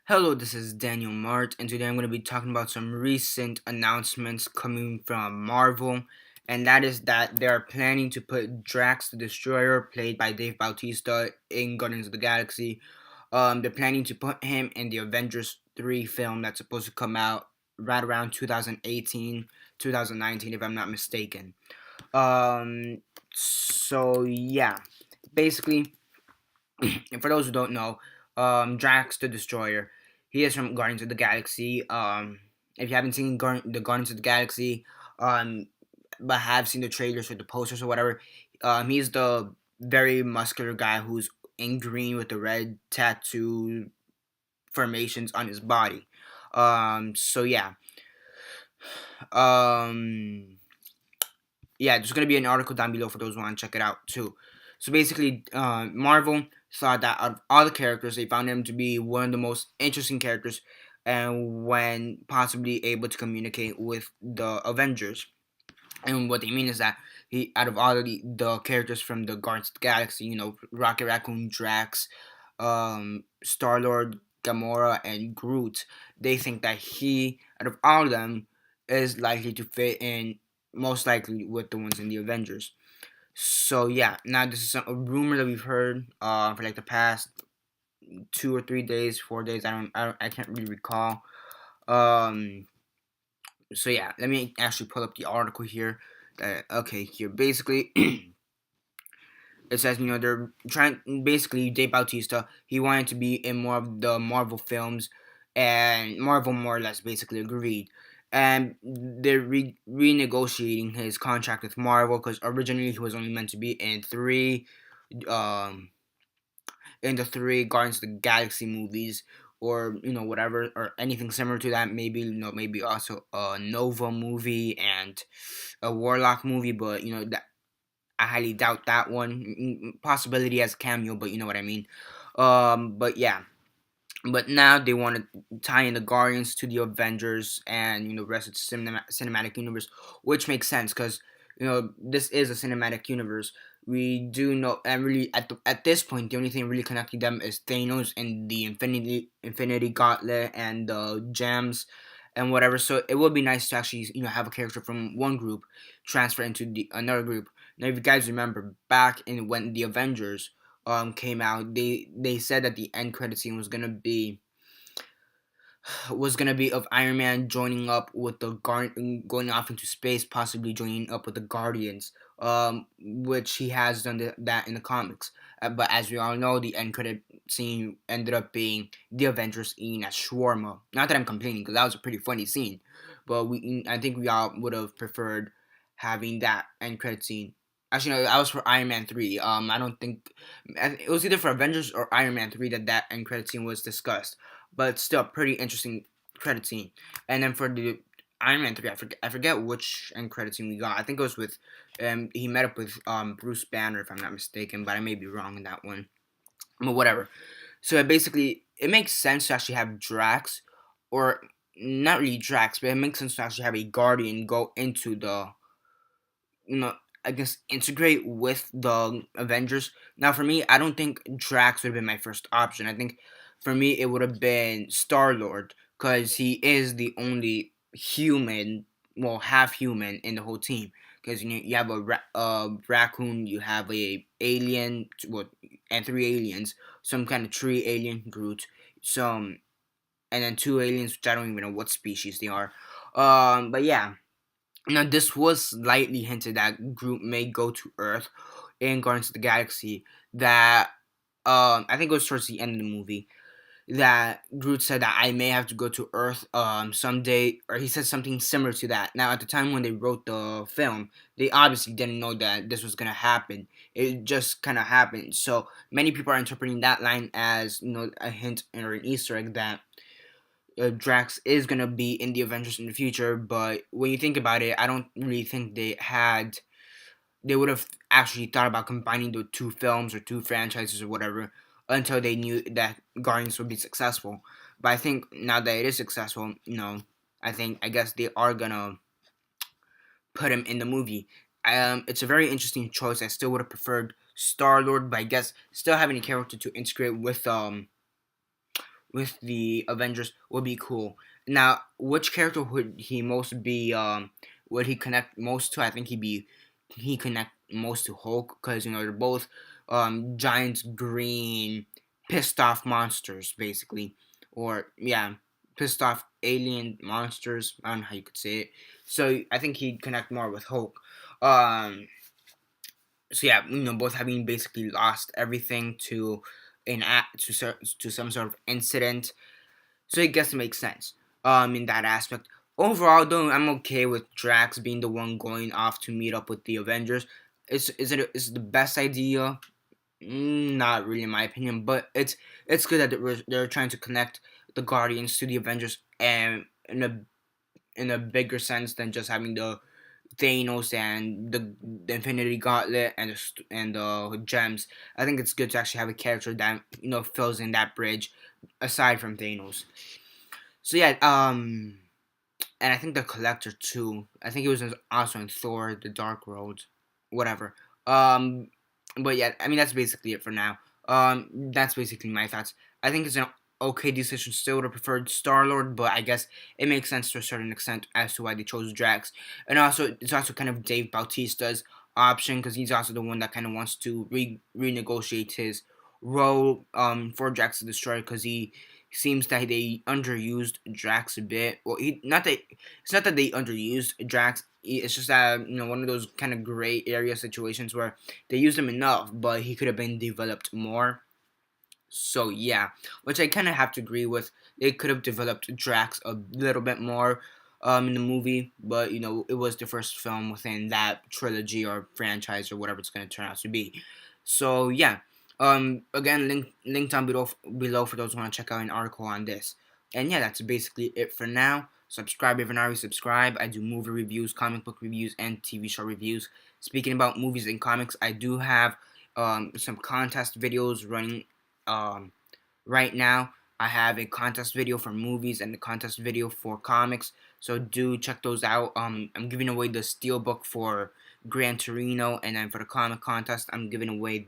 Hello, this is Daniel Mart, and today I'm going to be talking about some recent announcements coming from Marvel, and that is that they are planning to put Drax the Destroyer, played by Dave Bautista, in Guardians of the Galaxy. They're planning to put him in the Avengers 3 film that's supposed to come out right around 2018, 2019, if I'm not mistaken. So yeah, basically, and for those who don't know, Drax the Destroyer, he is from Guardians of the Galaxy. If you haven't seen the Guardians of the Galaxy, um, but have seen the trailers or the posters or whatever, he's the very muscular guy who's in green with the red tattoo formations on his body. So yeah, um, yeah, there's gonna be an article down below for those who want to check it out too. So basically, Marvel thought that out of all the characters, they found him to be one of the most interesting characters, and when possibly able to communicate with the Avengers. And what they mean is that he, out of all of the characters from the Guardians of the Galaxy, Rocket Raccoon, Drax, Star Lord, Gamora, and Groot, they think that he, out of all of them, is likely to fit in most likely with the ones in the Avengers. So yeah, now this is a rumor that we've heard for like the past 2 or 3 days, 4 days. I can't really recall. Um, so yeah, let me actually pull up the article here. Okay, here basically it says they're trying basically Dave Bautista. He wanted to be in more of the Marvel films, and Marvel more or less basically agreed. And they're renegotiating his contract with Marvel because originally he was only meant to be um, in the three Guardians of the Galaxy movies, or whatever, or anything similar to that. Maybe maybe also a Nova movie and a Warlock movie, but that I highly doubt that one. Possibility as a cameo, but you know what I mean. But yeah. But now they want to tie in the Guardians to the Avengers and the rest of the cinematic universe, which makes sense because this is a cinematic universe. We do know, and really at this point, the only thing really connecting them is Thanos and the Infinity Gauntlet and the gems and whatever. So it would be nice to actually have a character from one group transfer into the another group. Now, if you guys remember back in when the Avengers came out, they said that the end credit scene was gonna be of Iron Man joining up with the going off into space, possibly joining up with the Guardians, which he has done that in the comics. But as we all know, the end credit scene ended up being the Avengers eating at shawarma. Not that I'm complaining, because that was a pretty funny scene, but I think we all would have preferred having that end credit scene. Actually, no, that was for Iron Man 3. I don't think it was either for Avengers or Iron Man 3 that end credit scene was discussed, but still pretty interesting credit scene. And then for the Iron Man 3, I forget which end credit scene we got. I think it was with he met up with Bruce Banner, if I'm not mistaken, but I may be wrong in that one. But whatever. So it makes sense to actually have Drax, or not really Drax, but it makes sense to actually have a Guardian go into the you know I guess integrate with the Avengers. Now for me, I don't think Drax would have been my first option. I think for me it would have been Star Lord, because he is the only human, well, half human in the whole team. Because you have a raccoon, you have a alien, well, and three aliens, some kind of tree alien, Groot, some, and then two aliens which I don't even know what species they are. But yeah, now, this was slightly hinted that Groot may go to Earth in Guardians of the Galaxy. That I think it was towards the end of the movie that Groot said that I may have to go to Earth someday, or he said something similar to that. Now, at the time when they wrote the film, they obviously didn't know that this was gonna happen. It just kind of happened. So many people are interpreting that line as a hint or an Easter egg that Drax is gonna be in the Avengers in the future. But when you think about it, I don't really think they would have actually thought about combining the two films or two franchises or whatever until they knew that Guardians would be successful. But I think now that it is successful, I guess they are gonna put him in the movie. It's a very interesting choice. I still would have preferred Star Lord, but I guess still having a character to integrate with the Avengers would be cool. Now, which character would he most be? Would he connect most to? I think he connect most to Hulk because they're both giant green pissed off monsters basically, or yeah, pissed off alien monsters. I don't know how you could say it. So I think he'd connect more with Hulk. Um, so yeah, both having basically lost everything to to some sort of incident. So I guess it makes sense. In that aspect. Overall, though, I'm okay with Drax being the one going off to meet up with the Avengers. Is the best idea? Not really, in my opinion, but it's good that they're trying to connect the Guardians to the Avengers, and in a bigger sense than just having the Thanos and the Infinity Gauntlet and the gems. I think it's good to actually have a character that fills in that bridge aside from Thanos. So yeah, and I think the Collector too. I think it was also in Thor: The Dark World, whatever. Um, but yeah, I mean that's basically it for now. That's basically my thoughts. I think it's an okay decision still to prefer Star Lord, but I guess it makes sense to a certain extent as to why they chose Drax, and also it's also kind of Dave Bautista's option because he's also the one that kind of wants to renegotiate his role for Drax the Destroyer because he seems that they underused Drax a bit. Well, it's not that they underused Drax. It's just that one of those kind of gray area situations where they used him enough, but he could have been developed more. So yeah, which I kind of have to agree with. They could have developed Drax a little bit more in the movie, but it was the first film within that trilogy or franchise or whatever it's going to turn out to be. So yeah, again, link down below for those who want to check out an article on this. And yeah, that's basically it for now. Subscribe if you're not already subscribed. I do movie reviews, comic book reviews, and TV show reviews. Speaking about movies and comics, I do have some contest videos running um, right now. I have a contest video for movies and a contest video for comics, so do check those out. I'm giving away the Steelbook for Gran Torino, and then for the comic contest, giving away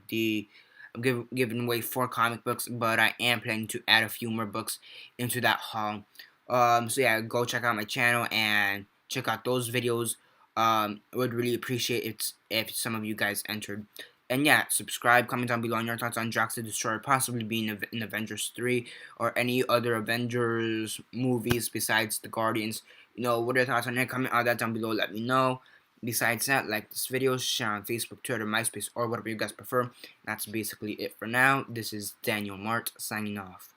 4 comic books, but I am planning to add a few more books into that haul. So yeah, go check out my channel and check out those videos. I would really appreciate it if some of you guys entered. And yeah, subscribe, comment down below on your thoughts on Drax the Destroyer possibly being in Avengers 3 or any other Avengers movies besides the Guardians. What are your thoughts on it? Comment all that down below, let me know. Besides that, like this video, share on Facebook, Twitter, MySpace, or whatever you guys prefer. That's basically it for now. This is Daniel Mart signing off.